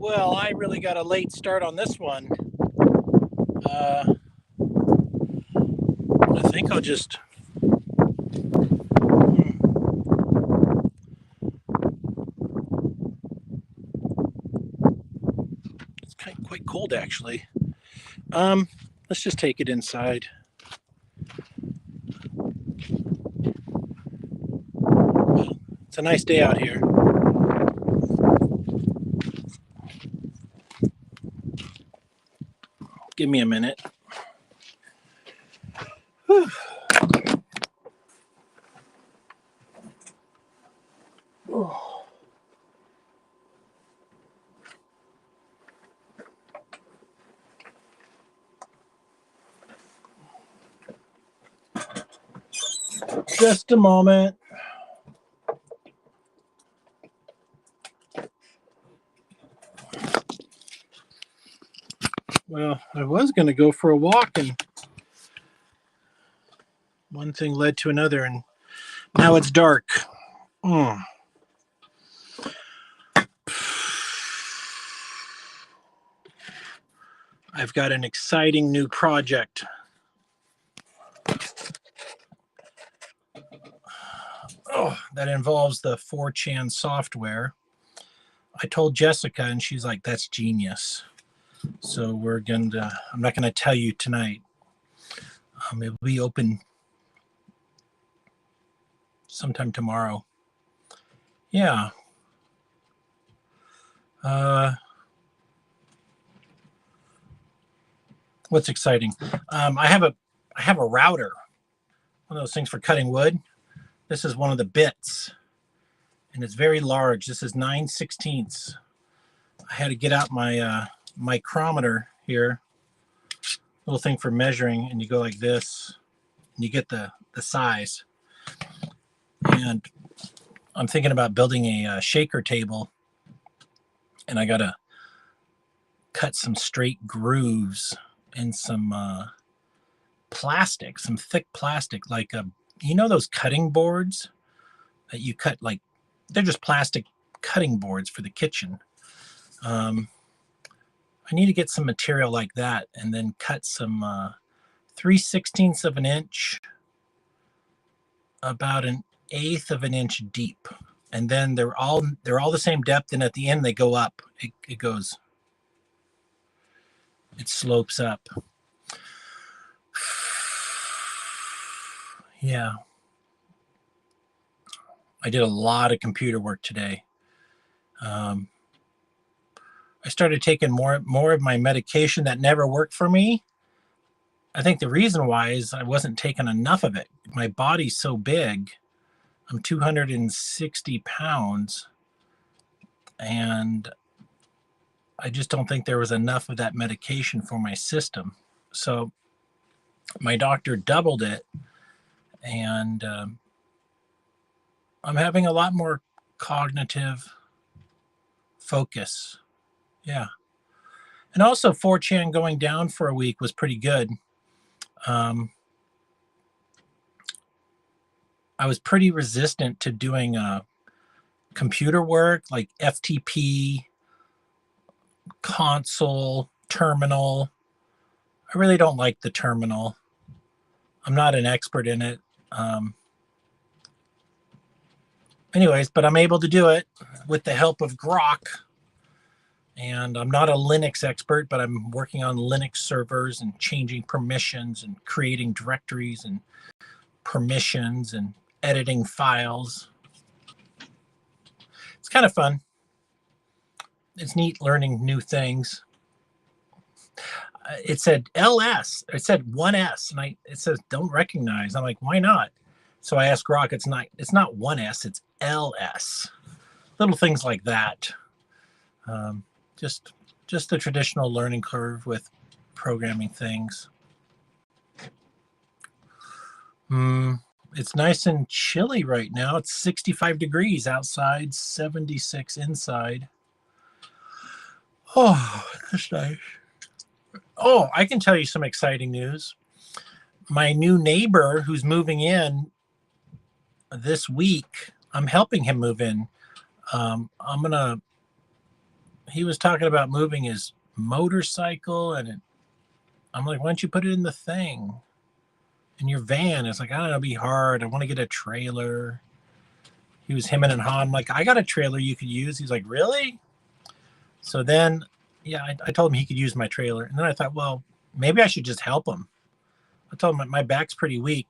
Well, I really got a late start on this one. I think I'll just. It's quite cold, actually. Let's just take it inside. It's a nice day out here. Give me a minute. Whew. Oh. Just a moment. Well, I was going to go for a walk, and one thing led to another, and now it's dark. I've got an exciting new project. That involves the 4chan software. I told Jessica, and she's like, "That's genius." So I'm not gonna tell you tonight. It'll be open sometime tomorrow. Yeah. What's exciting? I have a router, one of those things for cutting wood. This is one of the bits, and it's very large. This is 9/16. I had to get out my micrometer here, little thing for measuring, and you go like this, and you get the size. And I'm thinking about building a shaker table, and I gotta cut some straight grooves in some plastic, some thick plastic, like those cutting boards that you cut, like they're just plastic cutting boards for the kitchen. I need to get some material like that and then cut some 3/16 of an inch, about 1/8 of an inch deep, and then they're all the same depth, and at the end they go up. It slopes up. Yeah. I did a lot of computer work today. I started taking more of my medication that never worked for me. I think the reason why is I wasn't taking enough of it. My body's so big. I'm 260 pounds, and I just don't think there was enough of that medication for my system. So my doctor doubled it, and I'm having a lot more cognitive focus. Yeah. And also 4chan going down for a week was pretty good. I was pretty resistant to doing computer work like FTP, console, terminal. I really don't like the terminal. I'm not an expert in it. Anyways, but I'm able to do it with the help of Grok. And I'm not a Linux expert, but I'm working on Linux servers and changing permissions and creating directories and permissions and editing files. It's kind of fun. It's neat learning new things. It said LS. It said 1S, and it says don't recognize. I'm like, why not? So I asked Grok. It's not 1S. It's LS. Little things like that. Just the traditional learning curve with programming things. It's nice and chilly right now. It's 65 degrees outside, 76 inside. Oh, that's nice. Oh, I can tell you some exciting news. My new neighbor who's moving in this week, I'm helping him move in. he was talking about moving his motorcycle, and I'm like, why don't you put it in the thing? In your van? It's like, I don't know, it'll be hard. I want to get a trailer. He was hemming and hawing. I'm like, I got a trailer you could use. He's like, really? So then, yeah, I told him he could use my trailer. And then I thought, well, maybe I should just help him. I told him my back's pretty weak.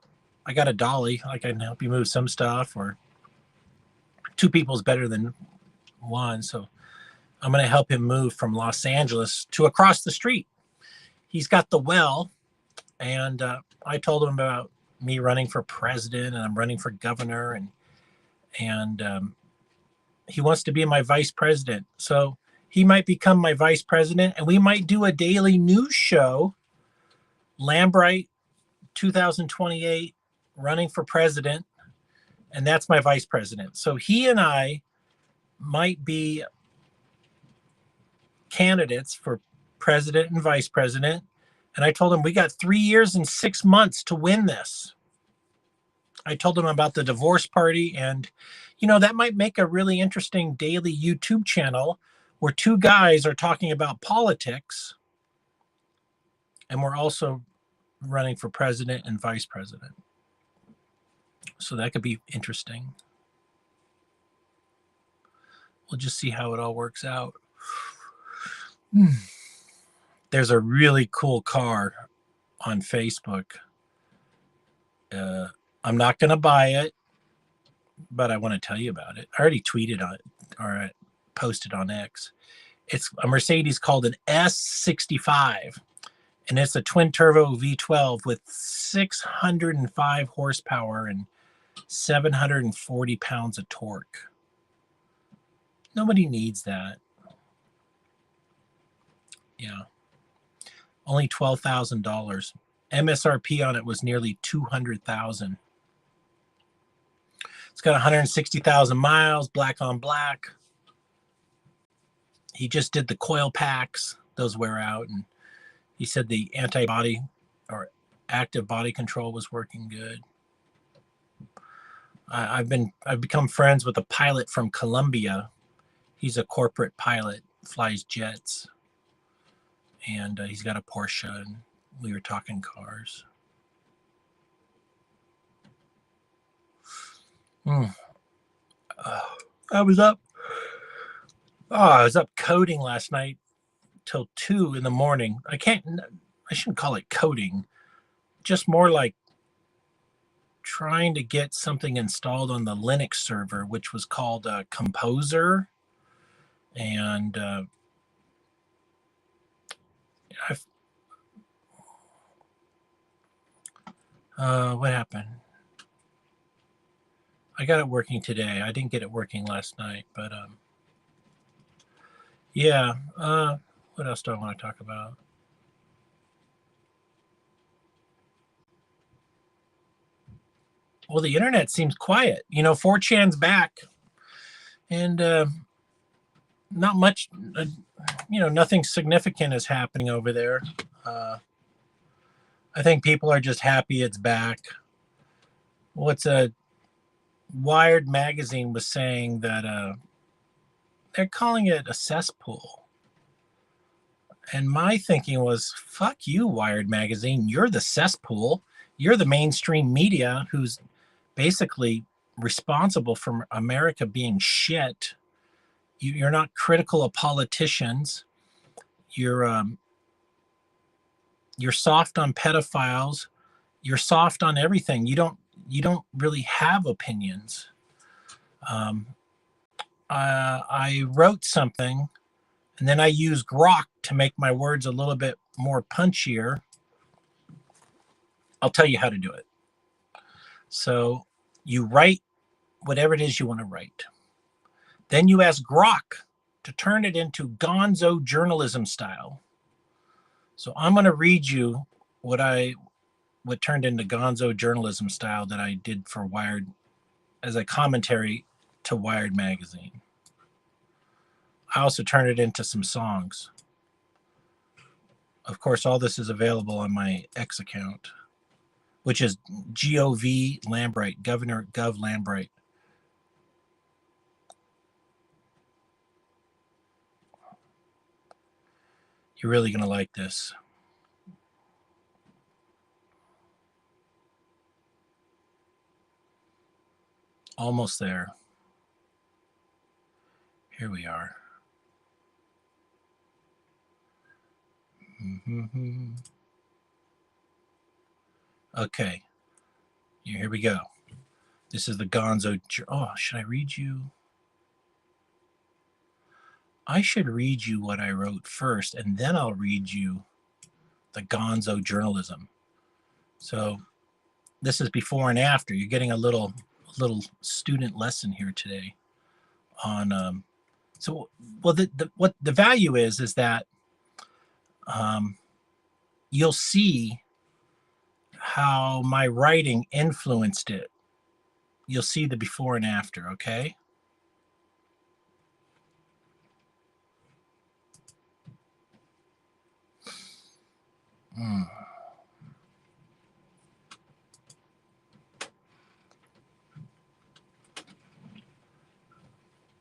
I got a dolly. I can help you move some stuff, or two people is better than one. So I'm going to help him move from Los Angeles to across the street. He's got the well, and I told him about me running for president, and I'm running for governor, and he wants to be my vice president. So he might become my vice president, and we might do a daily news show, Lambright 2028, running for president, and that's my vice president. So he and I might be candidates for president and vice president. And I told him we got 3 years and 6 months to win this. I told him about the divorce party, and that might make a really interesting daily YouTube channel where two guys are talking about politics, and we're also running for president and vice president. So that could be interesting. We'll just see how it all works out. There's a really cool car on Facebook. I'm not going to buy it, but I want to tell you about it. I already tweeted on it, or posted on X. It's a Mercedes called an S65, and it's a twin turbo V12 with 605 horsepower and 740 pounds of torque. Nobody needs that. Yeah. Only $12,000. MSRP on it was nearly $200,000. It's got 160,000 miles, black on black. He just did the coil packs. Those wear out. And he said the antibody or active body control was working good. I've become friends with a pilot from Colombia. He's a corporate pilot, flies jets. And he's got a Porsche, and we were talking cars. I was up coding last night till 2 in the morning. I shouldn't call it coding, just more like trying to get something installed on the Linux server, which was called Composer. And what happened? I got it working today. I didn't get it working last night, but yeah. What else do I want to talk about? Well, the internet seems quiet. 4chan's back, and not much. Nothing significant is happening over there. I think people are just happy it's back. Wired magazine was saying that they're calling it a cesspool. And my thinking was, fuck you, Wired magazine. You're the cesspool. You're the mainstream media who's basically responsible for America being shit. You're not critical of politicians. You're soft on pedophiles. You're soft on everything. You don't really have opinions. I wrote something, and then I used Grok to make my words a little bit more punchier. I'll tell you how to do it. So you write whatever it is you want to write. Then you ask Grok to turn it into gonzo journalism style. So I'm going to read you what turned into gonzo journalism style that I did for Wired as a commentary to Wired magazine. I also turned it into some songs. Of course, all this is available on my X account, which is Gov Lambright, Governor Gov Lambright. You're really going to like this. Almost there. Here we are. Mm-hmm. Okay. Here we go. This is the Gonzo. Oh, should I read you? I should read you what I wrote first, and then I'll read you the Gonzo journalism. So this is before and after. You're getting a little student lesson here today on so well what the value is that you'll see how my writing influenced it. You'll see the before and after, okay?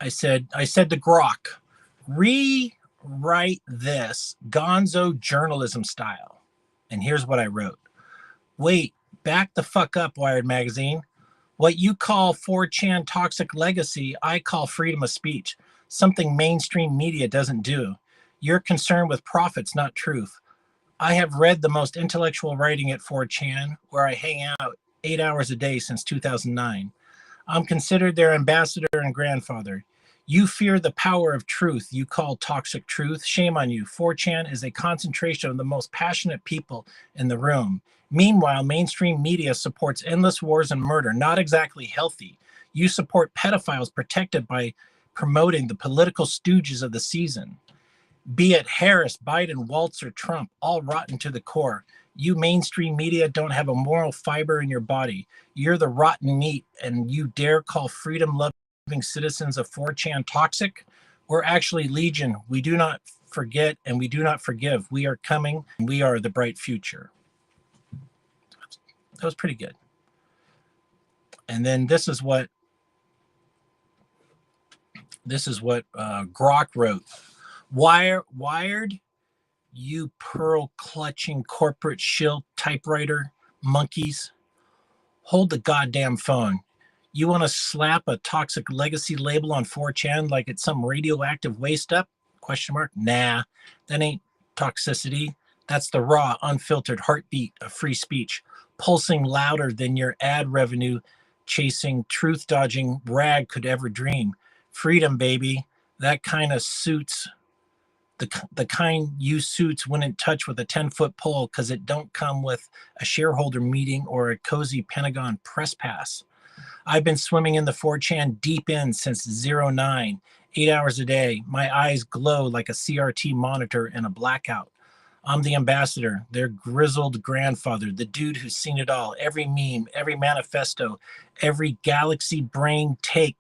I said to Grok, rewrite this Gonzo journalism style. And here's what I wrote. Wait, back the fuck up, Wired Magazine. What you call 4chan toxic legacy, I call freedom of speech, something mainstream media doesn't do. You're concerned with profits, not truth. I have read the most intellectual writing at 4chan, where I hang out 8 hours a day since 2009. I'm considered their ambassador and grandfather. You fear the power of truth you call toxic truth. Shame on you. 4chan is a concentration of the most passionate people in the room. Meanwhile, mainstream media supports endless wars and murder, not exactly healthy. You support pedophiles protected by promoting the political stooges of the season. Be it Harris, Biden, Waltz, or Trump, all rotten to the core. You mainstream media don't have a moral fiber in your body. You're the rotten meat, and you dare call freedom-loving citizens of 4chan toxic? We're actually legion. We do not forget and we do not forgive. We are coming. We are the bright future. That was pretty good. And then this is what Grok wrote. Wired, you pearl clutching corporate shill typewriter monkeys, hold the goddamn phone. You want to slap a toxic legacy label on 4chan like it's some radioactive waste up? Question mark. Nah, that ain't toxicity. That's the raw, unfiltered heartbeat of free speech, pulsing louder than your ad revenue chasing, truth dodging rag could ever dream. Freedom, baby. That kind of suits the kind you suits wouldn't touch with a 10-foot pole because it don't come with a shareholder meeting or a cozy Pentagon press pass. I've been swimming in the 4chan deep end since 09, 8 hours a day. My eyes glow like a CRT monitor in a blackout. I'm the ambassador, their grizzled grandfather, the dude who's seen it all, every meme, every manifesto, every galaxy brain take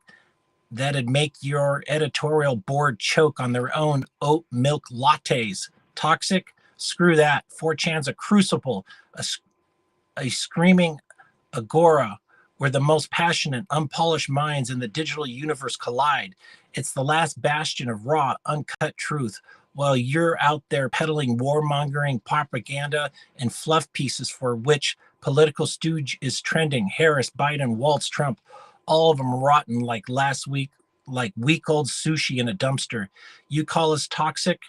that'd make your editorial board choke on their own oat milk lattes. Toxic? Screw that. 4chan's a crucible, a screaming agora where the most passionate, unpolished minds in the digital universe collide. It's the last bastion of raw, uncut truth, while you're out there peddling warmongering propaganda and fluff pieces for which political stooge is trending. Harris, Biden, Waltz, Trump, all of them rotten like last week, like week-old sushi in a dumpster. You call us toxic?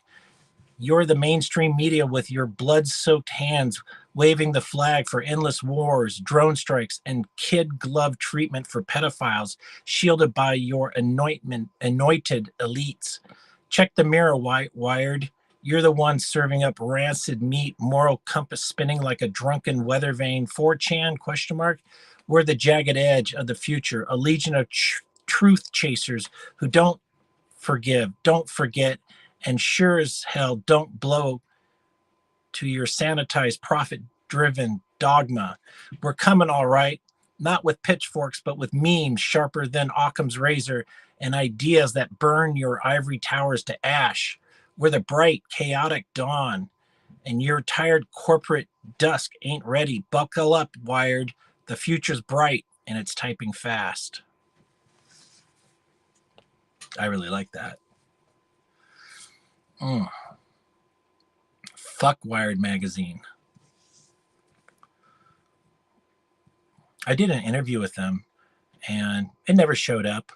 You're the mainstream media with your blood-soaked hands waving the flag for endless wars, drone strikes, and kid glove treatment for pedophiles, shielded by your anointed elites. Check the mirror, Wired. You're the one serving up rancid meat, moral compass spinning like a drunken weather vane. 4chan, question mark? We're the jagged edge of the future, a legion of truth chasers who don't forgive, don't forget, and sure as hell don't blow to your sanitized, profit-driven dogma. We're coming all right, not with pitchforks, but with memes sharper than Occam's razor and ideas that burn your ivory towers to ash. We're the bright, chaotic dawn, and your tired corporate dusk ain't ready. Buckle up, Wired. The future's bright, and it's typing fast. I really like that. Fuck Wired Magazine. I did an interview with them and it never showed up.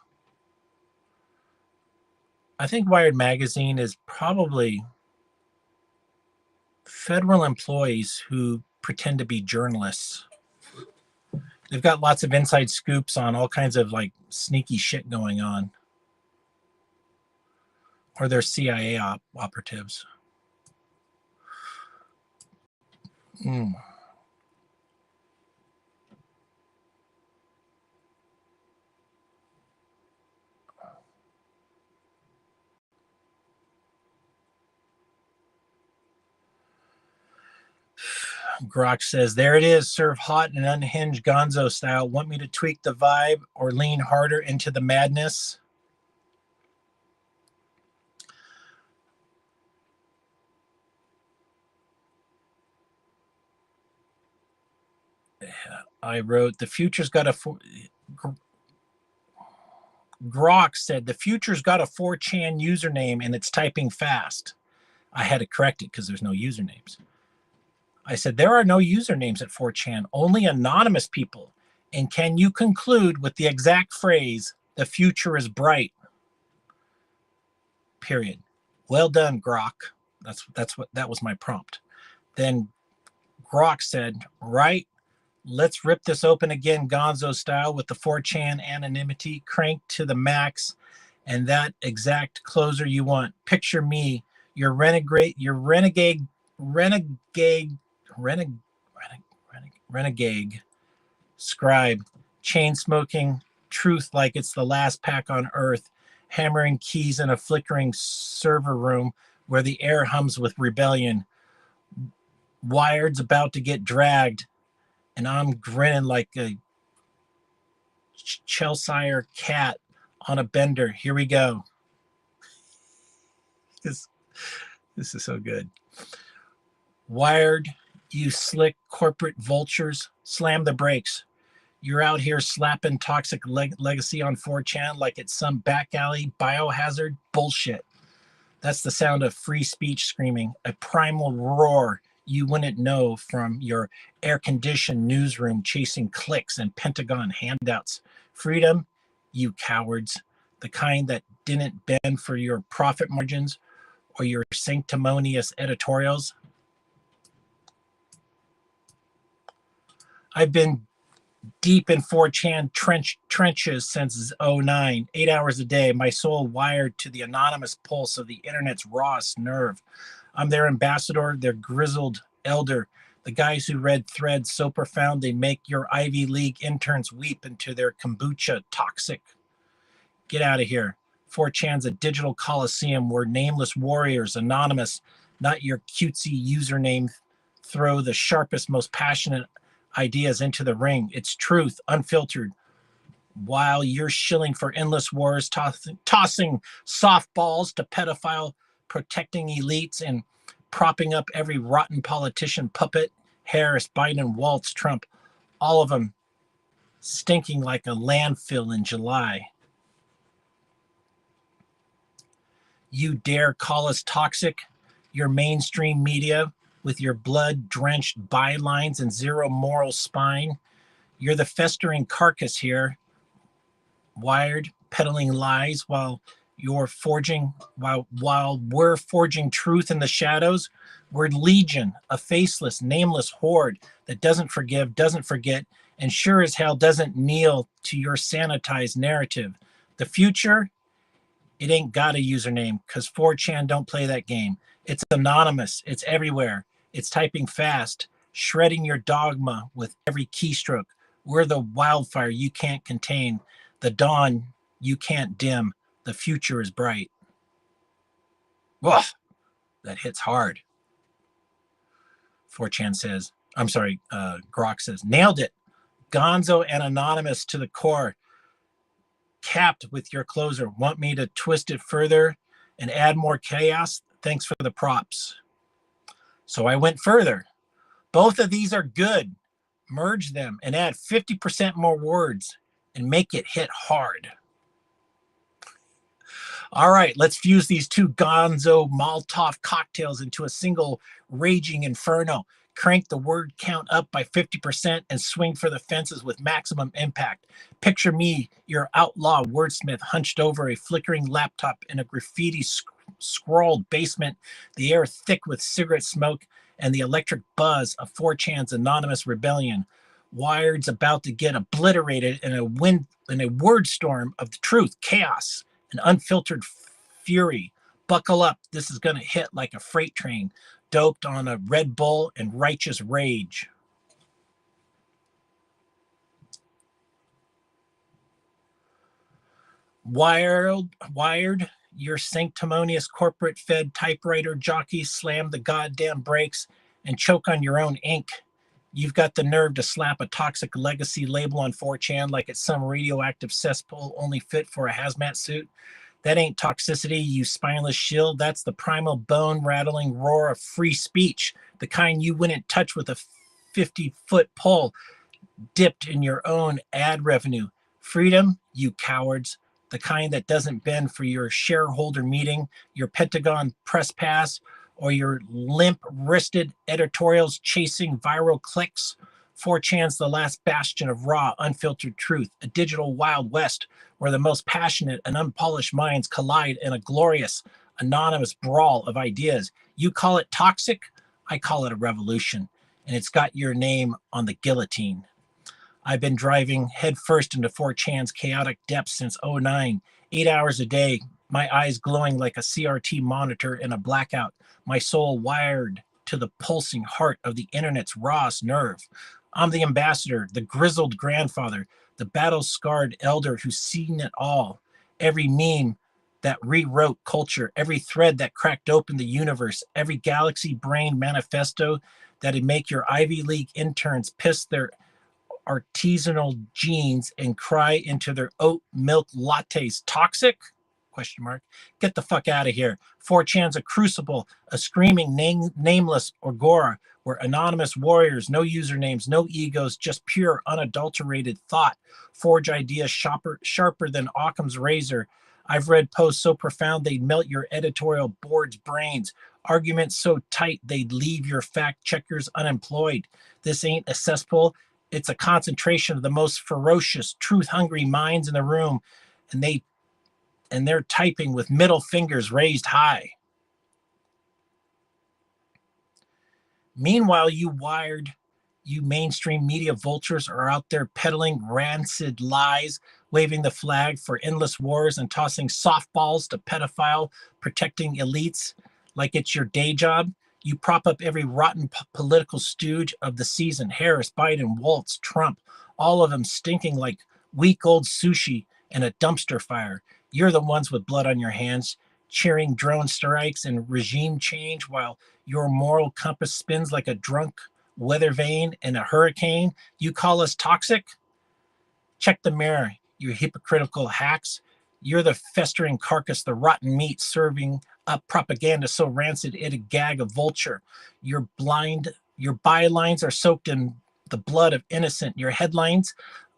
I think Wired Magazine is probably federal employees who pretend to be journalists. They've got lots of inside scoops on all kinds of like sneaky shit going on. Or they're CIA operatives. Grok says, there it is, serve hot and unhinged gonzo style. Want me to tweak the vibe or lean harder into the madness? I wrote, the future's got a... Grok said, the future's got a 4chan username and it's typing fast. I had to correct it because there's no usernames. I said, there are no usernames at 4chan, only anonymous people. And can you conclude with the exact phrase, the future is bright? Period. Well done, Grok. That was my prompt. Then Grok said, right, let's rip this open again, Gonzo style, with the 4chan anonymity cranked to the max, and that exact closer you want. Picture me, your renegade scribe, chain smoking, truth like it's the last pack on earth, hammering keys in a flickering server room where the air hums with rebellion. Wired's about to get dragged, and I'm grinning like a Cheshire cat on a bender. Here we go. This is so good. Wired, you slick corporate vultures, slam the brakes. You're out here slapping toxic legacy on 4chan like it's some back alley biohazard bullshit. That's the sound of free speech screaming, a primal roar you wouldn't know from your air-conditioned newsroom chasing clicks and Pentagon handouts. Freedom, you cowards, the kind that didn't bend for your profit margins or your sanctimonious editorials. I've been deep in 4chan trenches since 2009, 8 hours a day, my soul wired to the anonymous pulse of the internet's rawest nerve. I'm their ambassador, their grizzled elder, the guys who read threads so profound they make your Ivy League interns weep into their kombucha toxic. Get out of here. 4chan's a digital coliseum where nameless warriors, anonymous, not your cutesy username, throw the sharpest, most passionate ideas into the ring. It's truth, unfiltered. While you're shilling for endless wars, tossing softballs to pedophile protecting elites and propping up every rotten politician puppet, Harris, Biden, Waltz, Trump, all of them stinking like a landfill in July. You dare call us toxic? Your mainstream media with your blood-drenched bylines and zero moral spine. You're the festering carcass here, Wired, peddling lies while we're forging truth in the shadows. We're legion, a faceless, nameless horde that doesn't forgive, doesn't forget, and sure as hell doesn't kneel to your sanitized narrative. The future, it ain't got a username because 4chan don't play that game. It's anonymous. It's everywhere. It's typing fast, shredding your dogma with every keystroke. We're the wildfire you can't contain, the dawn you can't dim. The future is bright. Whoa, that hits hard. 4chan says, Grok says, nailed it. Gonzo and anonymous to the core. Capped with your closer. Want me to twist it further and add more chaos? Thanks for the props. So I went further. Both of these are good. Merge them and add 50% more words and make it hit hard. All right, let's fuse these two gonzo Molotov cocktails into a single raging inferno. Crank the word count up by 50% and swing for the fences with maximum impact. Picture me, your outlaw wordsmith, hunched over a flickering laptop in a graffiti scrawled basement, the air thick with cigarette smoke and the electric buzz of 4chan's anonymous rebellion. Wired's about to get obliterated in a word storm of the truth, chaos, and unfiltered fury. Buckle up. This is going to hit like a freight train, doped on a Red Bull and righteous rage. Wired, your sanctimonious corporate fed typewriter jockey slam the goddamn brakes and choke on your own ink. You've got the nerve to slap a toxic legacy label on 4chan like it's some radioactive cesspool only fit for a hazmat suit. That ain't toxicity, you spineless shield. That's the primal bone-rattling roar of free speech, the kind you wouldn't touch with a 50-foot pole dipped in your own ad revenue. Freedom, you cowards, the kind that doesn't bend for your shareholder meeting, your Pentagon press pass, or your limp-wristed editorials chasing viral clicks. 4chan's the last bastion of raw, unfiltered truth, a digital Wild West where the most passionate and unpolished minds collide in a glorious, anonymous brawl of ideas. You call it toxic, I call it a revolution, and it's got your name on the guillotine. I've been driving headfirst into 4chan's chaotic depths since '09, 8 hours a day, my eyes glowing like a CRT monitor in a blackout, my soul wired to the pulsing heart of the internet's rawest nerve. I'm the ambassador, the grizzled grandfather, the battle-scarred elder who's seen it all. Every meme that rewrote culture, every thread that cracked open the universe, every galaxy-brain manifesto that'd make your Ivy League interns piss their artisanal jeans and cry into their oat milk lattes. Toxic? Question mark. Get the fuck out of here. 4chan's a crucible, a screaming nameless agora where anonymous warriors, no usernames, no egos, just pure unadulterated thought, forge ideas sharper than Occam's razor. I've read posts so profound they'd melt your editorial board's brains, arguments so tight they'd leave your fact checkers unemployed. This ain't a cesspool. It's a concentration of the most ferocious, truth-hungry minds in the room, and they're typing with middle fingers raised high. Meanwhile, you mainstream media vultures are out there peddling rancid lies, waving the flag for endless wars and tossing softballs to pedophile protecting elites like it's your day job. You prop up every rotten political stooge of the season, Harris, Biden, Waltz, Trump, all of them stinking like week-old sushi in a dumpster fire. You're the ones with blood on your hands, cheering drone strikes and regime change while your moral compass spins like a drunk weather vane in a hurricane. You call us toxic? Check the mirror, you hypocritical hacks. You're the festering carcass, the rotten meat serving up propaganda so rancid it'd gag a vulture. Your bylines are soaked in the blood of innocent. Your headlines,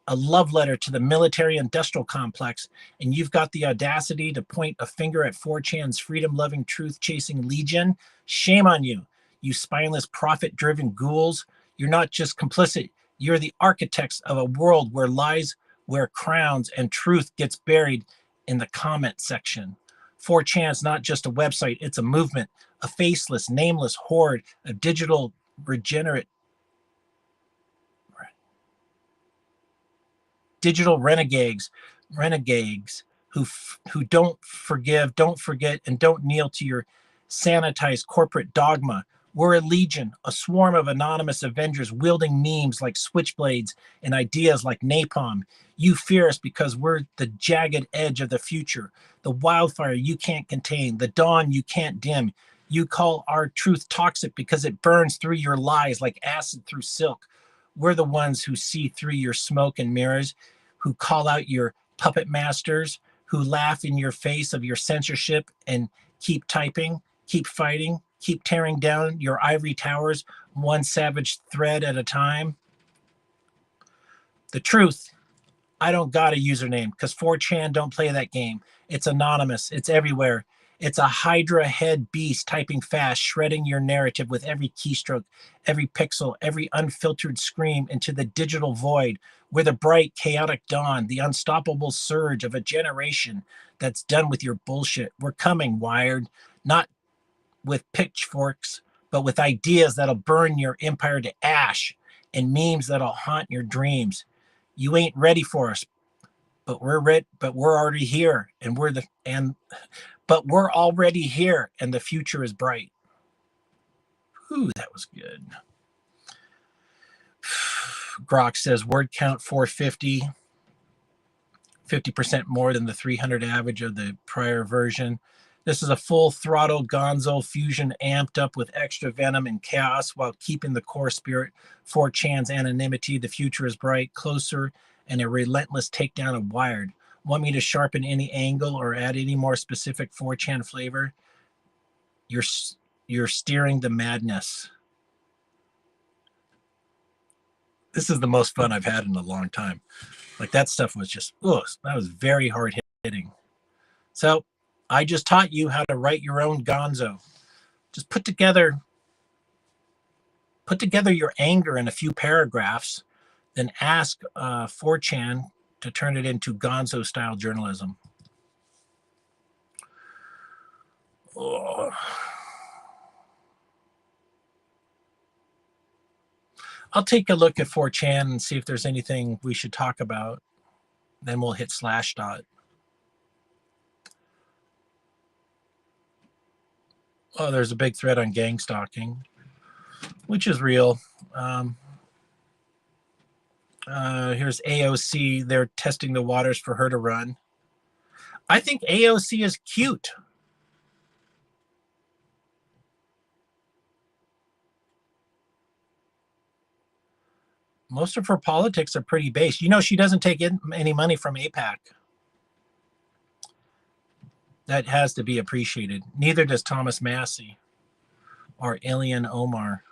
a love letter to the military-industrial complex, and you've got the audacity to point a finger at 4chan's freedom-loving, truth-chasing legion? Shame on you, you spineless, profit-driven ghouls. You're not just complicit, you're the architects of a world where lies wear crowns and truth gets buried in the comment section. 4chan's not just a website, it's a movement, a faceless, nameless horde of digital renegades who don't forgive, don't forget, and don't kneel to your sanitized corporate dogma. We're a legion, a swarm of anonymous Avengers wielding memes like switchblades and ideas like napalm. You fear us because we're the jagged edge of the future, the wildfire you can't contain, the dawn you can't dim. You call our truth toxic because it burns through your lies like acid through silk. We're the ones who see through your smoke and mirrors, who call out your puppet masters, who laugh in your face of your censorship and keep typing, keep fighting, keep tearing down your ivory towers, one savage thread at a time. The truth I don't got a username because 4chan don't play that game. It's anonymous. It's everywhere. It's a Hydra head beast typing fast, shredding your narrative with every keystroke, every pixel, every unfiltered scream into the digital void. We're the bright, chaotic dawn, the unstoppable surge of a generation that's done with your bullshit. We're coming, Wired, not with pitchforks, but with ideas that'll burn your empire to ash and memes that'll haunt your dreams. You ain't ready for us, but we're already here, and we're already here, and the future is bright. Ooh, that was good. Grok says word count 450, 50% more than the 300 average of the prior version. This is a full throttle Gonzo fusion amped up with extra venom and chaos while keeping the core spirit, 4chan's anonymity. The future is bright, closer, and a relentless takedown of Wired. Want me to sharpen any angle or add any more specific 4chan flavor? You're steering the madness. This is the most fun I've had in a long time. Like that stuff was just, that was very hard hitting. So I just taught you how to write your own Gonzo. Just put together your anger in a few paragraphs, then ask 4chan to turn it into Gonzo style journalism. Oh. I'll take a look at 4chan and see if there's anything we should talk about. Then we'll hit Slashdot. Oh, there's a big thread on gang stalking, which is real. Here's AOC. They're testing the waters for her to run. I think AOC is cute. Most of her politics are pretty base. You know, she doesn't take in any money from AIPAC. That has to be appreciated. Neither does Thomas Massie or Ilhan Omar.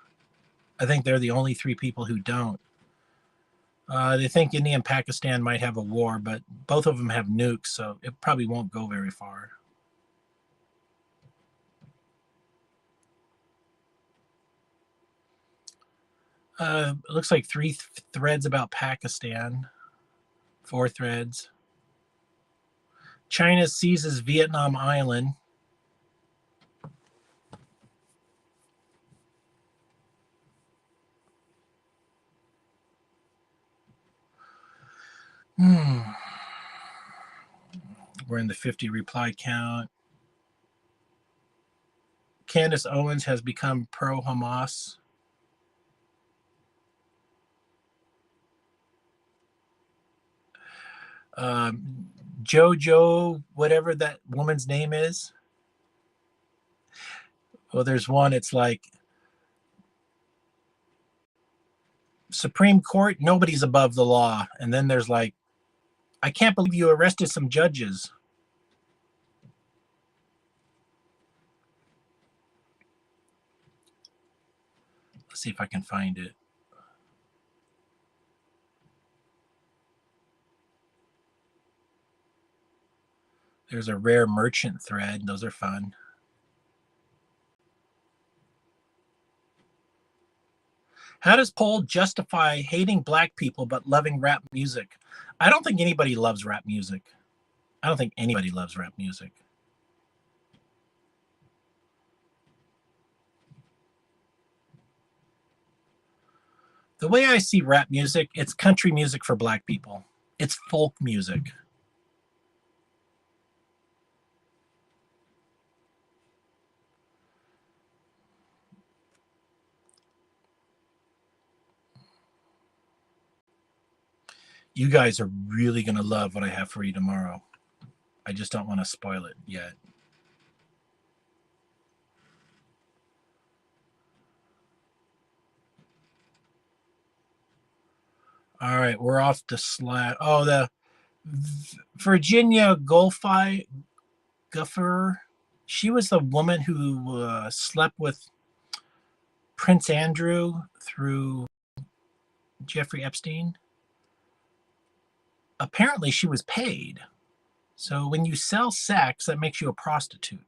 I think they're the only three people who don't. They think India and Pakistan might have a war, but both of them have nukes, so it probably won't go very far. It looks like 3 threads about Pakistan, 4 threads. China seizes Vietnam Island. We're in the 50 reply count. Candace Owens has become pro-Hamas. Jojo, whatever that woman's name is. Well, there's one, it's like Supreme Court, nobody's above the law. And then there's like, I can't believe you arrested some judges. Let's see if I can find it. There's a rare merchant thread. Those are fun. How does Paul justify hating black people but loving rap music? I don't think anybody loves rap music. I don't think anybody loves rap music. The way I see rap music, it's country music for black people. It's folk music. You guys are really going to love what I have for you tomorrow. I just don't want to spoil it yet. All right, we're off to Slack. Oh, the Virginia Guffer. She was the woman who slept with Prince Andrew through Jeffrey Epstein. apparently she was paid. So when you sell sex, that makes you a prostitute.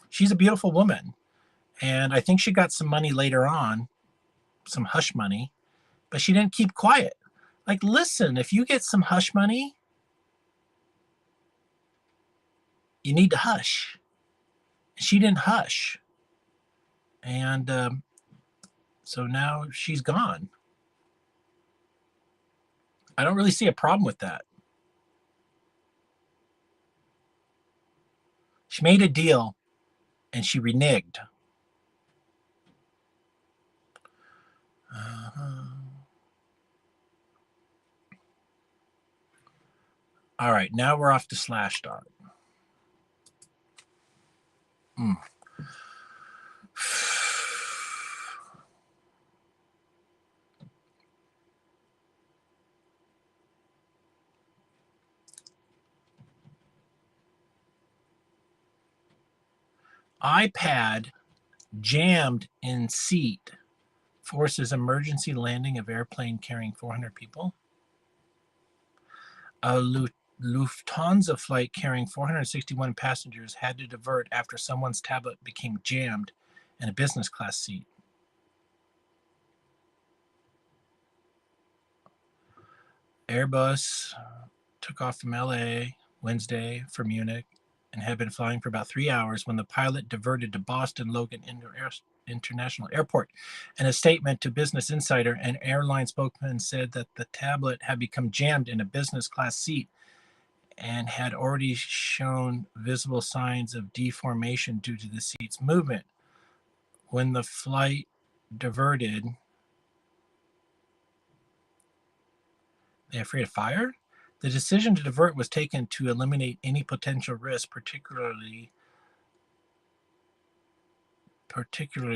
She's a beautiful woman. And I think she got some money later on, some hush money, but she didn't keep quiet. Like, listen, if you get some hush money, you need to hush. She didn't hush. And so now she's gone. I don't really see a problem with that. She made a deal and she reneged. All right, now we're off to Slashdot. iPad jammed in seat forces emergency landing of airplane carrying 400 people. A Lufthansa flight carrying 461 passengers had to divert after someone's tablet became jammed in a business class seat. Airbus took off from LA Wednesday for Munich and had been flying for about 3 hours when the pilot diverted to Boston Logan International Airport. In a statement to Business Insider, an airline spokesman said that the tablet had become jammed in a business class seat and had already shown visible signs of deformation due to the seat's movement. When the flight diverted, they afraid of fire? The decision to divert was taken to eliminate any potential risk, particularly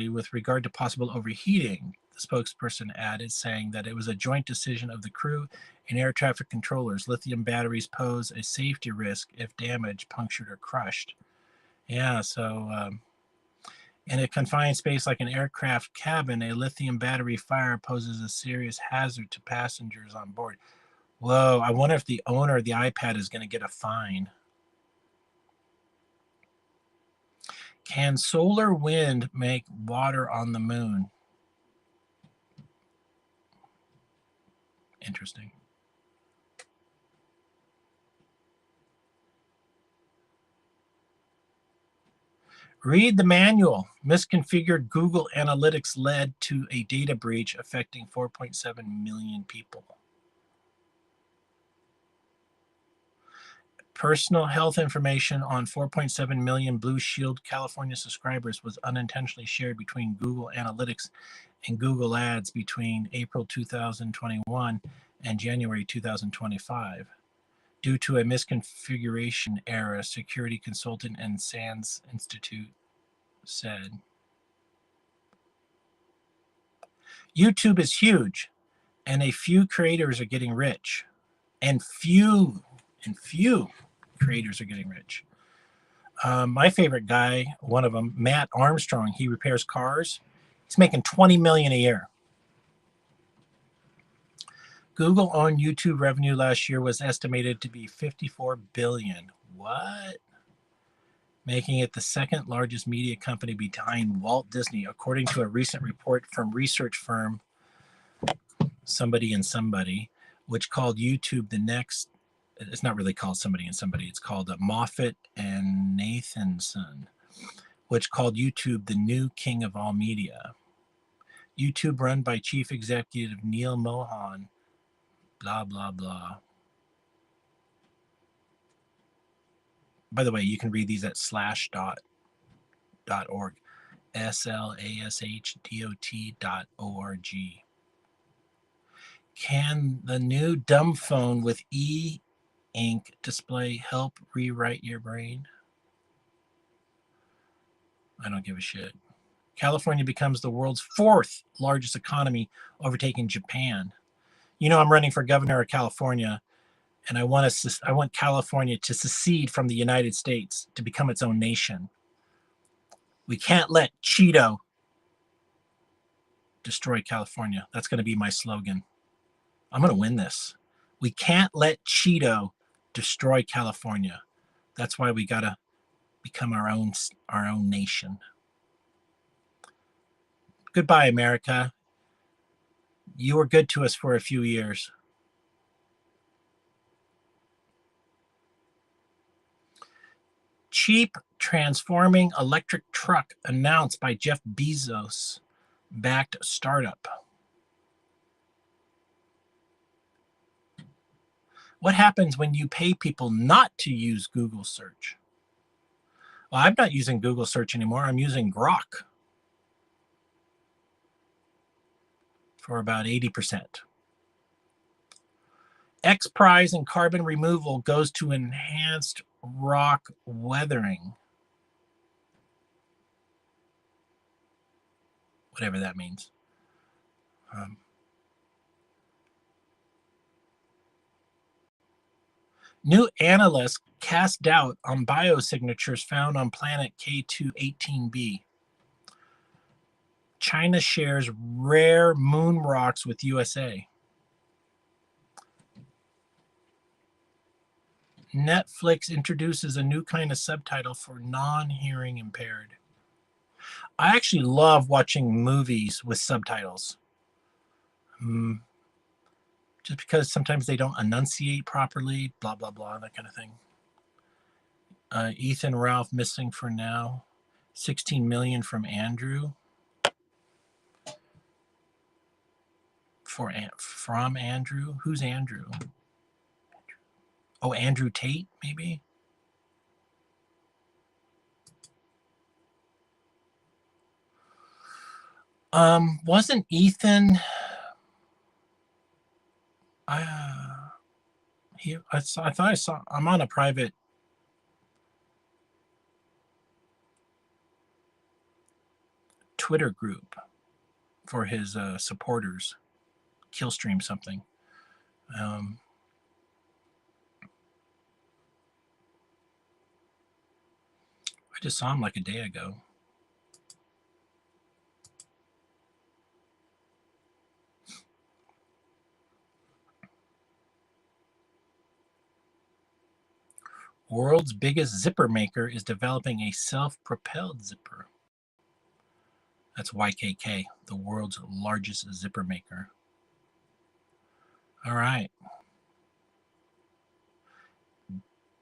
with regard to possible overheating, the spokesperson added, saying that it was a joint decision of the crew and air traffic controllers. Lithium batteries pose a safety risk if damaged, punctured, or crushed. Yeah, so in a confined space like an aircraft cabin, a lithium battery fire poses a serious hazard to passengers on board. Whoa, I wonder if the owner of the iPad is going to get a fine. Can solar wind make water on the moon? Interesting. Read the manual. Misconfigured Google Analytics led to a data breach affecting 4.7 million people. Personal health information on 4.7 million Blue Shield California subscribers was unintentionally shared between Google Analytics and Google Ads between April 2021 and January 2025. Due to a misconfiguration error, security consultant and SANS Institute said. YouTube is huge, and a few creators are getting rich. And few creators are getting rich. My favorite guy, one of them, Matt Armstrong, he repairs cars. He's making $20 million a year. Google on YouTube revenue last year was estimated to be $54 billion. What? Making it the second largest media company behind Walt Disney, according to a recent report from research firm Somebody and Somebody, which called YouTube the next. It's not really called Somebody and Somebody. It's called Moffat and Nathanson, which called YouTube the new king of all media. YouTube, run by Chief Executive Neil Mohan, blah, blah, blah. By the way, you can read these at slashdot.org, slashdot.org. Can the new dumb phone with e-ink display help rewrite your brain? I don't give a shit. California becomes the world's fourth largest economy, overtaking Japan. You know, I'm running for governor of California, and I want California to secede from the United States, to become its own nation. We can't let Cheeto destroy California. That's going to be my slogan. I'm going to win this. We can't let Cheeto destroy California. That's why we got to become our own nation. Goodbye, America. You were good to us for a few years. Cheap transforming electric truck announced by Jeff Bezos backed startup. What happens when you pay people not to use Google search? Well, I'm not using Google search anymore. I'm using Grok for about 80%. X Prize in carbon removal goes to enhanced rock weathering. Whatever that means. New analysts cast doubt on biosignatures found on planet K2-18b. China shares rare moon rocks with USA. Netflix introduces a new kind of subtitle for non-hearing impaired. I actually love watching movies with subtitles. Just because sometimes they don't enunciate properly, blah, blah, blah, that kind of thing. Ethan Ralph missing for now. 16 million from Andrew. From Andrew? Who's Andrew? Oh, Andrew Tate, maybe? Wasn't Ethan... I thought I saw... I'm on a private... Twitter group for his supporters. Killstream something. I just saw him like a day ago. World's biggest zipper maker is developing a self-propelled zipper. That's YKK, the world's largest zipper maker. All right.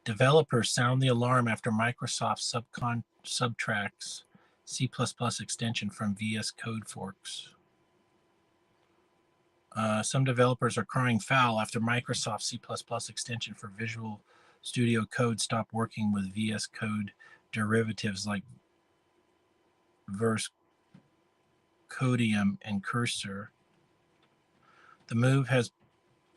Developers sound the alarm after Microsoft subtracts C++ extension from VS Code forks. Some developers are crying foul after Microsoft C++ extension for Visual Studio Code stopped working with VS Code derivatives like Verse Codium and Cursor. The move has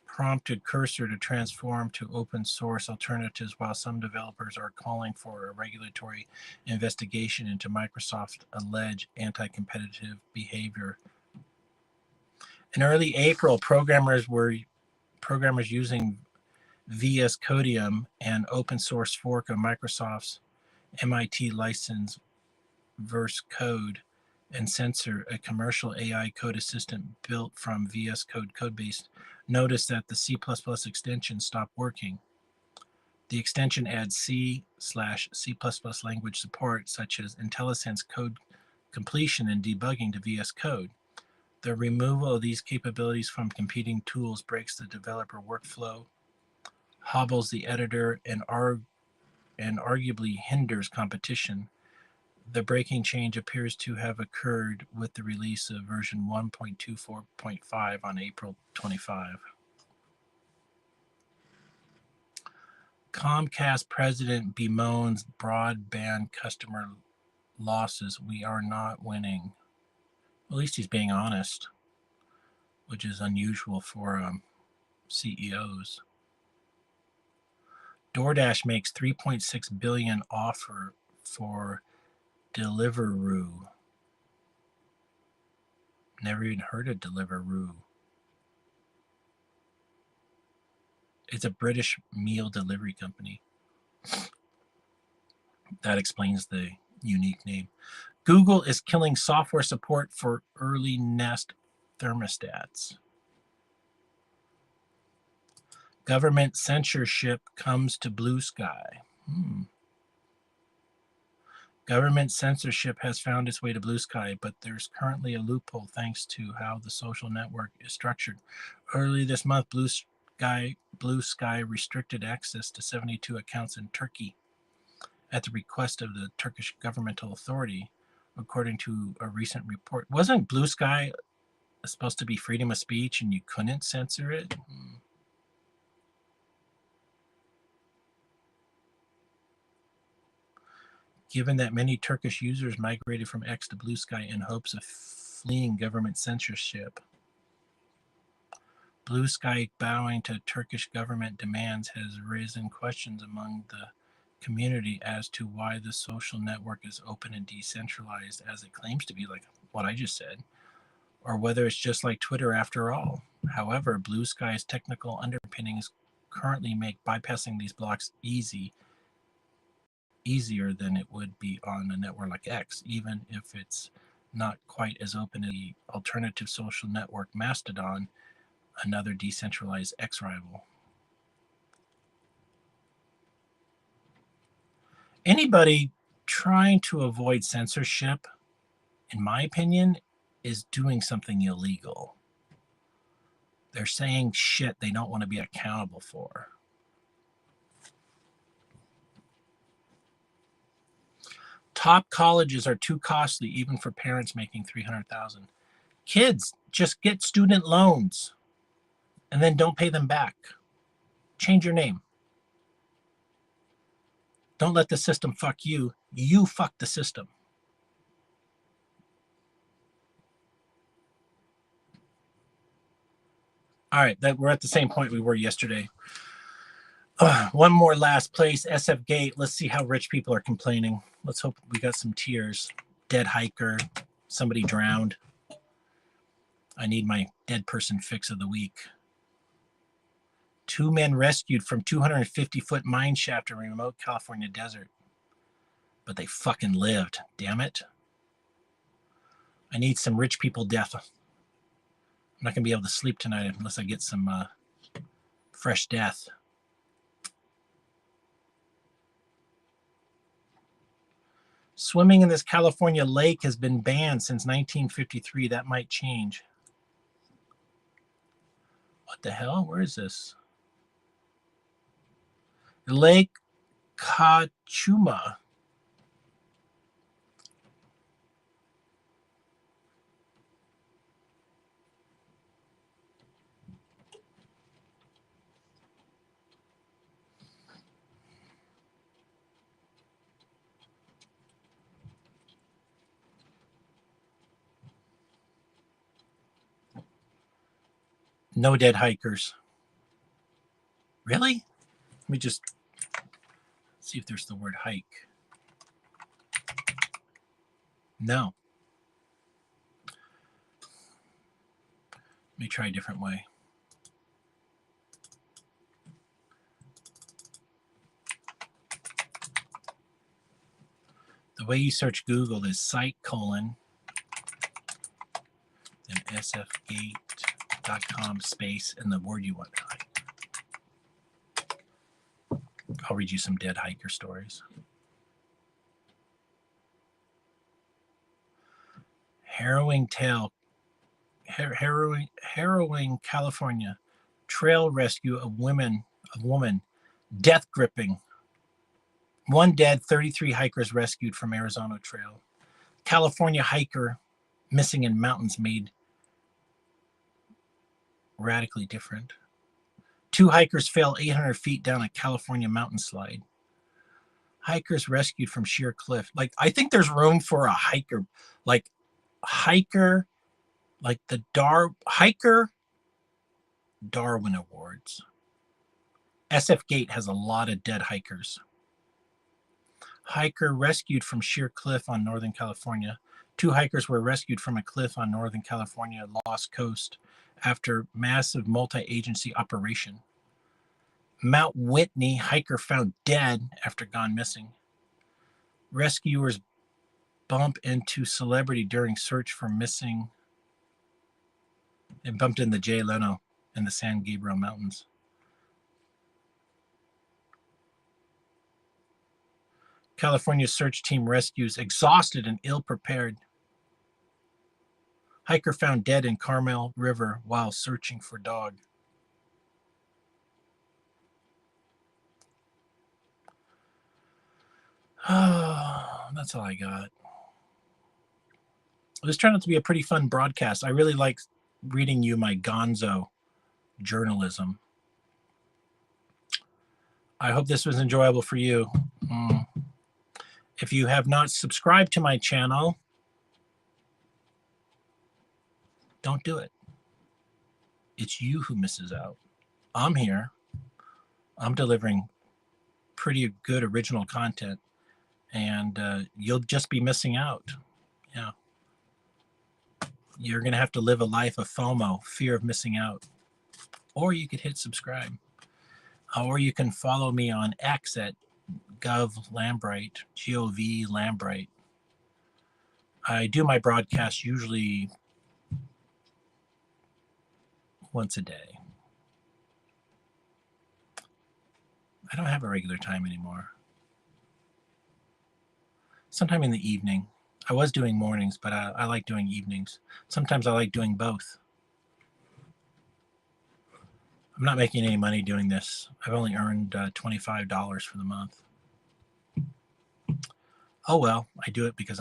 prompted Cursor to transform to open source alternatives, while some developers are calling for a regulatory investigation into Microsoft's alleged anti-competitive behavior. In early April, programmers using VS Codium, an open source fork of Microsoft's MIT license Verse Code, and Sensor, a commercial AI code assistant built from VS Code codebase, noticed that the C++ extension stopped working. The extension adds C/C++ language support, such as IntelliSense code completion and debugging to VS Code. The removal of these capabilities from competing tools breaks the developer workflow, hobbles the editor, and arguably hinders competition. The breaking change appears to have occurred with the release of version 1.24.5 on April 25. Comcast president bemoans broadband customer losses. We are not winning. At least he's being honest, which is unusual for CEOs. DoorDash makes $3.6 billion offer for Deliveroo. Never even heard of Deliveroo. It's a British meal delivery company. That explains the unique name. Google is killing software support for early Nest thermostats. Government censorship comes to Blue Sky. Government censorship has found its way to Blue Sky, but there's currently a loophole thanks to how the social network is structured. Early this month, Blue Sky restricted access to 72 accounts in Turkey at the request of the Turkish governmental authority, according to a recent report. Wasn't Blue Sky supposed to be freedom of speech and you couldn't censor it? Given that many Turkish users migrated from X to Blue Sky in hopes of fleeing government censorship, Blue Sky bowing to Turkish government demands has risen questions among the community as to why the social network is open and decentralized as it claims to be, like what I just said, or whether it's just like Twitter after all. However, Blue Sky's technical underpinnings currently make bypassing these blocks easier than it would be on a network like X, even if it's not quite as open as the alternative social network Mastodon, another decentralized X rival. Anybody trying to avoid censorship, in my opinion, is doing something illegal. They're saying shit they don't want to be accountable for. Top colleges are too costly even for parents making $300,000. Kids, just get student loans and then don't pay them back. Change your name. Don't let the system fuck you. You fuck the system. All right, we're at the same point we were yesterday. One more last place, SF Gate. Let's see how rich people are complaining. Let's hope we got some tears. Dead hiker, somebody drowned. I need my dead person fix of the week. 2 men rescued from 250-foot mine shaft in remote California desert. But they fucking lived, damn it. I need some rich people death. I'm not going to be able to sleep tonight unless I get some fresh death. Swimming in this California lake has been banned since 1953. That might change. What the hell? Where is this? Lake Cachuma. No dead hikers. Really? Let me just see if there's the word hike. No. Let me try a different way. The way you search Google is site : then sfgate.com space and the word you want to hike. I'll read you some dead hiker stories. Harrowing California. Trail rescue of woman, death gripping. 1 dead, 33 hikers rescued from Arizona trail. California hiker missing in mountains made radically different. 2 hikers fell 800 feet down a California mountain slide. Hikers rescued from sheer cliff. Like, I think there's room for a hiker, like the Hiker Darwin Awards. SF Gate has a lot of dead hikers. Hiker rescued from sheer cliff on Northern California. 2 hikers were rescued from a cliff on Northern California Lost Coast after massive multi-agency operation. Mount Whitney hiker found dead after gone missing. Rescuers bump into celebrity during search for missing. They bumped into Jay Leno in the San Gabriel Mountains. California search team rescues exhausted and ill-prepared. Hiker found dead in Carmel River while searching for dog. Oh, that's all I got. This turned out to be a pretty fun broadcast. I really like reading you my gonzo journalism. I hope this was enjoyable for you. If you have not subscribed to my channel, don't do it. It's you who misses out. I'm here. I'm delivering pretty good original content, and you'll just be missing out. Yeah. You're going to have to live a life of FOMO, fear of missing out. Or you could hit subscribe. Or you can follow me on X at GovLambright, G-O-V Lambright. I do my broadcast usually once a day. I don't have a regular time anymore. Sometime in the evening. I was doing mornings, but I like doing evenings. Sometimes I like doing both. I'm not making any money doing this. I've only earned $25 for the month. Oh well, I do it because